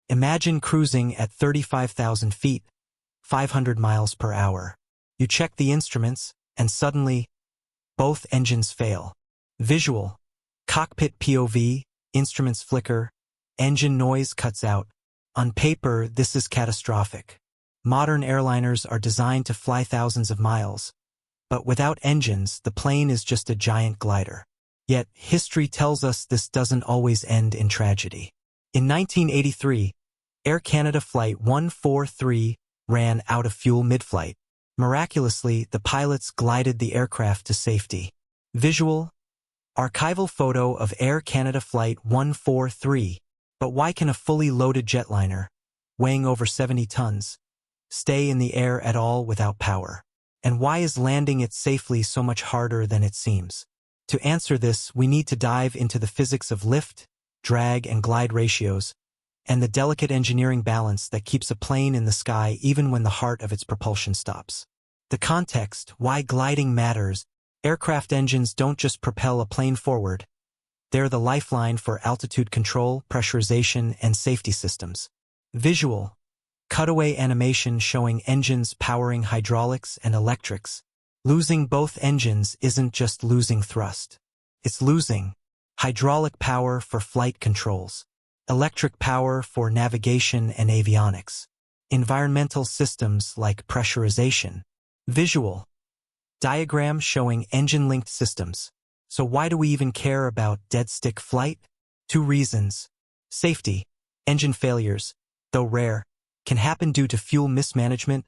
Imagine cruising at 35,000 feet, 500 miles per hour. You check the instruments, and suddenly, both engines fail. Visual. Cockpit POV, instruments flicker, engine noise cuts out. On paper, this is catastrophic. Modern airliners are designed to fly thousands of miles. But without engines, the plane is just a giant glider. Yet, history tells us this doesn't always end in tragedy. In 1983, Air Canada Flight 143 ran out of fuel mid-flight. Miraculously, the pilots glided the aircraft to safety. Visual. Archival photo of Air Canada Flight 143. But why can a fully loaded jetliner, weighing over 70 tons, stay in the air at all without power? And why is landing it safely so much harder than it seems? To answer this, we need to dive into the physics of lift, drag, and glide ratios, and the delicate engineering balance that keeps a plane in the sky even when the heart of its propulsion stops. The context, why gliding matters. Aircraft engines don't just propel a plane forward. They're the lifeline for altitude control, pressurization, and safety systems. Visual. Cutaway animation showing engines powering hydraulics and electrics. Losing both engines isn't just losing thrust. It's losing hydraulic power for flight controls, electric power for navigation and avionics, environmental systems like pressurization. Visual. Diagram showing engine-linked systems. So why do we even care about dead-stick flight? 2 reasons. Safety. Engine failures, though rare, can happen due to fuel mismanagement,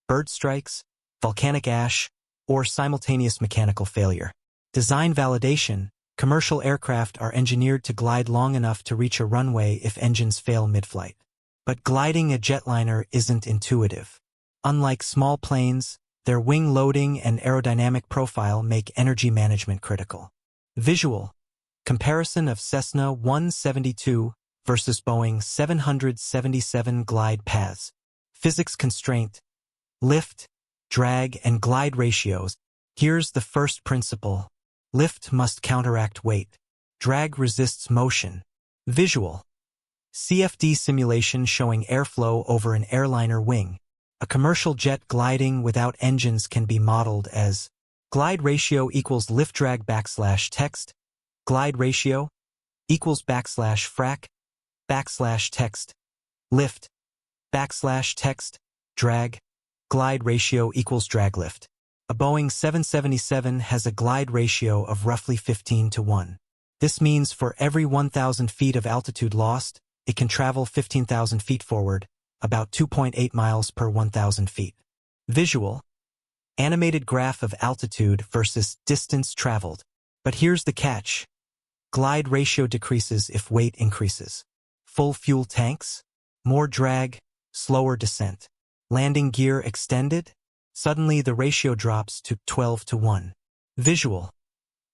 bird strikes, volcanic ash, or simultaneous mechanical failure. Design validation. Commercial aircraft are engineered to glide long enough to reach a runway if engines fail mid-flight. But gliding a jetliner isn't intuitive. Unlike small planes, their wing loading and aerodynamic profile make energy management critical. Visual. Comparison of Cessna 172 versus Boeing 777 glide paths. Physics constraint. Lift, drag, and glide ratios. Here's the first principle. Lift must counteract weight. Drag resists motion. Visual. CFD simulation showing airflow over an airliner wing. A commercial jet gliding without engines can be modeled as glide ratio equals lift drag backslash text, glide ratio equals backslash frac, backslash text, lift, backslash text, drag, glide ratio equals drag lift. A Boeing 777 has a glide ratio of roughly 15:1. This means for every 1,000 feet of altitude lost, it can travel 15,000 feet forward, about 2.8 miles per 1,000 feet. Visual. Animated graph of altitude versus distance traveled. But here's the catch. Glide ratio decreases if weight increases. Full fuel tanks, more drag, slower descent. Landing gear extended, suddenly the ratio drops to 12:1. Visual.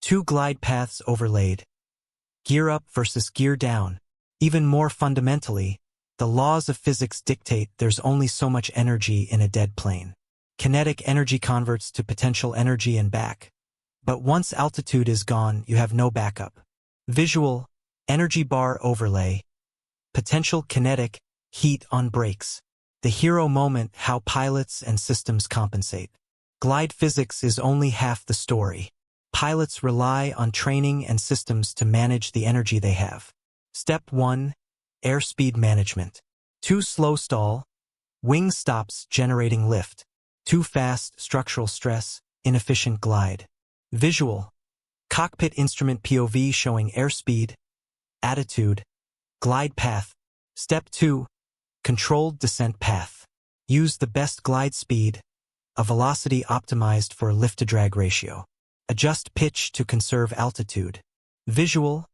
2 glide paths overlaid. Gear up versus gear down. Even more fundamentally, the laws of physics dictate there's only so much energy in a dead plane. Kinetic energy converts to potential energy and back. But once altitude is gone, you have no backup. Visual. Energy bar overlay. Potential kinetic heat on brakes. The hero moment, how pilots and systems compensate. Glide physics is only half the story. Pilots rely on training and systems to manage the energy they have. Step 1. Airspeed management. Too slow stall. Wing stops generating lift. Too fast structural stress, inefficient glide. Visual. Cockpit instrument POV showing airspeed, attitude, glide path. Step 2. Controlled descent path. Use the best glide speed, a velocity optimized for lift-to-drag ratio. Adjust pitch to conserve altitude. Visual.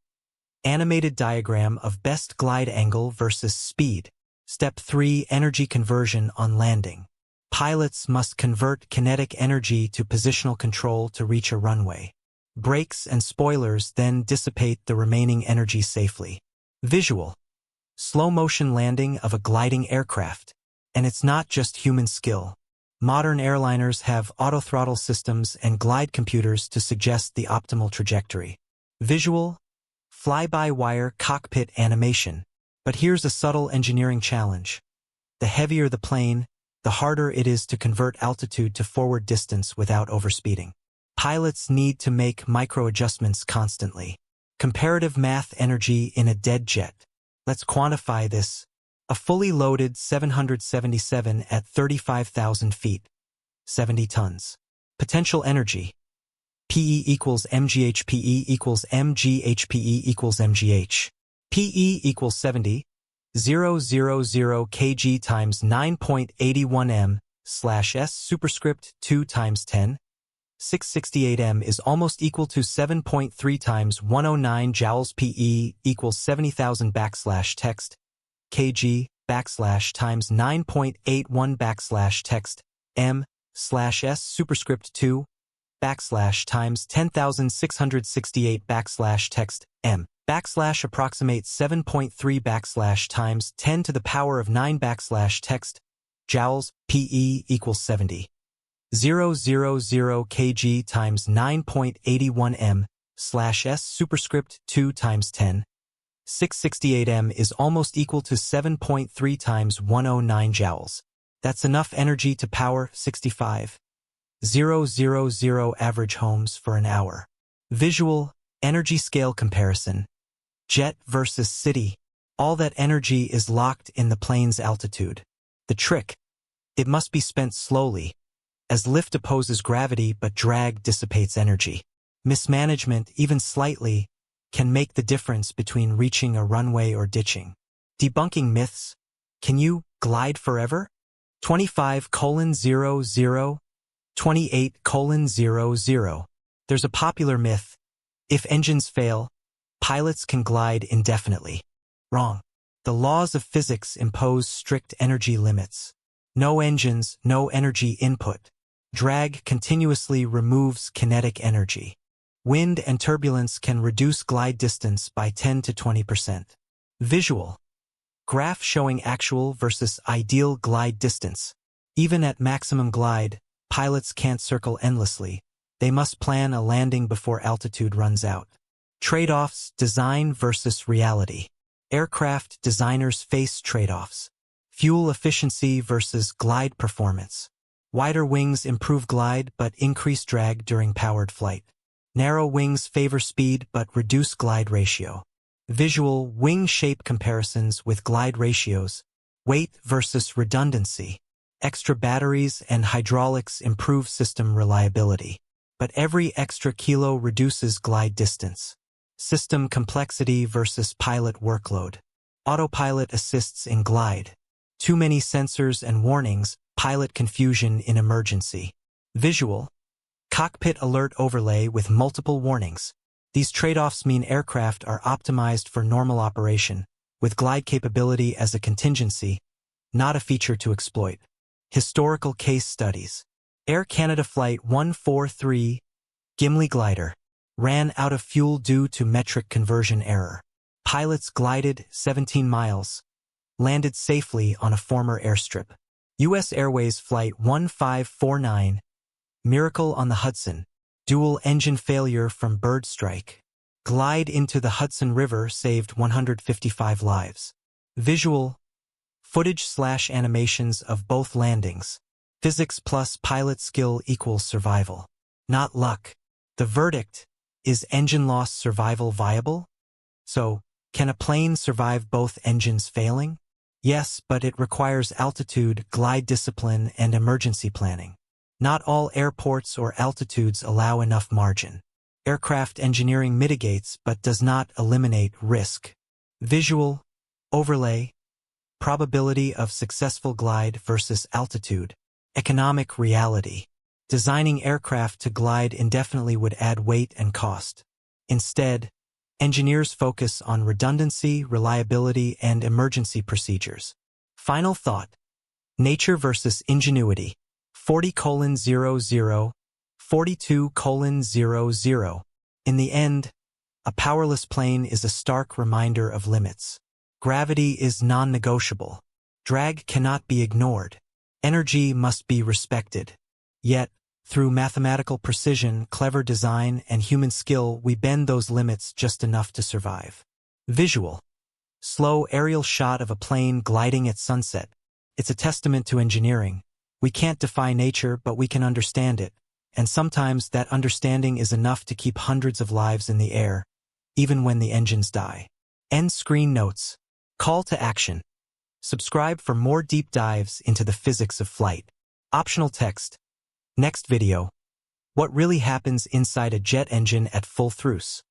Animated diagram of best glide angle versus speed. Step 3. Energy conversion on landing. Pilots must convert kinetic energy to positional control to reach a runway. Brakes and spoilers then dissipate the remaining energy safely. Visual. Slow-motion landing of a gliding aircraft. And it's not just human skill. Modern airliners have autothrottle systems and glide computers to suggest the optimal trajectory. Visual. Fly-by-wire cockpit animation. But here's a subtle engineering challenge. The heavier the plane, the harder it is to convert altitude to forward distance without overspeeding. Pilots need to make micro-adjustments constantly. Comparative math energy in a dead jet. Let's quantify this. A fully loaded 777 at 35,000 feet, 70 tons. Potential energy. PE equals MGH, PE equals MGH, PE equals MGH. PE equals 70, 000 kg times 9.81 m slash s superscript 2 times 10. 668 m is almost equal to 7.3 times 109 joules. PE equals 70,000 backslash text kg backslash times 9.81 backslash text m slash s superscript 2 backslash times 10,668 backslash text m backslash approximates 7.3 backslash times 10 to the power of 9 backslash text joules. PE equals 70. 000 kg times 9.81 m slash s superscript 2 times 10. 668 m is almost equal to 7.3 times 109 joules. That's enough energy to power 65,000 average homes for an hour. Visual, energy scale comparison. Jet versus city. All that energy is locked in the plane's altitude. The trick? It must be spent slowly, as lift opposes gravity but drag dissipates energy. Mismanagement, even slightly, can make the difference between reaching a runway or ditching. Debunking myths. Can you glide forever? 25:00, 28:00. There's a popular myth. If engines fail, pilots can glide indefinitely. Wrong. The laws of physics impose strict energy limits. No engines, no energy input. Drag continuously removes kinetic energy. Wind and turbulence can reduce glide distance by 10 to 20%. Visual. Graph showing actual versus ideal glide distance. Even at maximum glide, pilots can't circle endlessly. They must plan a landing before altitude runs out. Trade-offs, design versus reality. Aircraft designers face trade-offs. Fuel efficiency versus glide performance. Wider wings improve glide but increase drag during powered flight. Narrow wings favor speed but reduce glide ratio. Visual, wing shape comparisons with glide ratios. Weight versus redundancy. Extra batteries and hydraulics improve system reliability. But every extra kilo reduces glide distance. System complexity versus pilot workload. Autopilot assists in glide. Too many sensors and warnings, pilot confusion in emergency. Visual. Cockpit alert overlay with multiple warnings. These trade-offs mean aircraft are optimized for normal operation, with glide capability as a contingency, not a feature to exploit. Historical case studies. Air Canada Flight 143, Gimli glider, ran out of fuel due to metric conversion error. Pilots glided 17 miles, landed safely on a former airstrip. U.S. Airways Flight 1549, Miracle on the Hudson, dual engine failure from bird strike. Glide into the Hudson River saved 155 lives. Visual, footage/animations of both landings. Physics plus pilot skill equals survival. Not luck. The verdict, is engine loss survival viable? So, can a plane survive both engines failing? Yes, but it requires altitude, glide discipline, and emergency planning. Not all airports or altitudes allow enough margin. Aircraft engineering mitigates but does not eliminate risk. Visual, overlay, probability of successful glide versus altitude. Economic reality. Designing aircraft to glide indefinitely would add weight and cost. Instead, engineers focus on redundancy, reliability, and emergency procedures. Final thought. Nature versus ingenuity. 40:00, 42:00. In the end, a powerless plane is a stark reminder of limits. Gravity is non-negotiable. Drag cannot be ignored. Energy must be respected. Yet, through mathematical precision, clever design, and human skill, we bend those limits just enough to survive. Visual. Slow aerial shot of a plane gliding at sunset. It's a testament to engineering. We can't defy nature, but we can understand it. And sometimes that understanding is enough to keep hundreds of lives in the air, even when the engines die. End screen notes. Call to action. Subscribe for more deep dives into the physics of flight. Optional text. Next video. What really happens inside a jet engine at full thrust?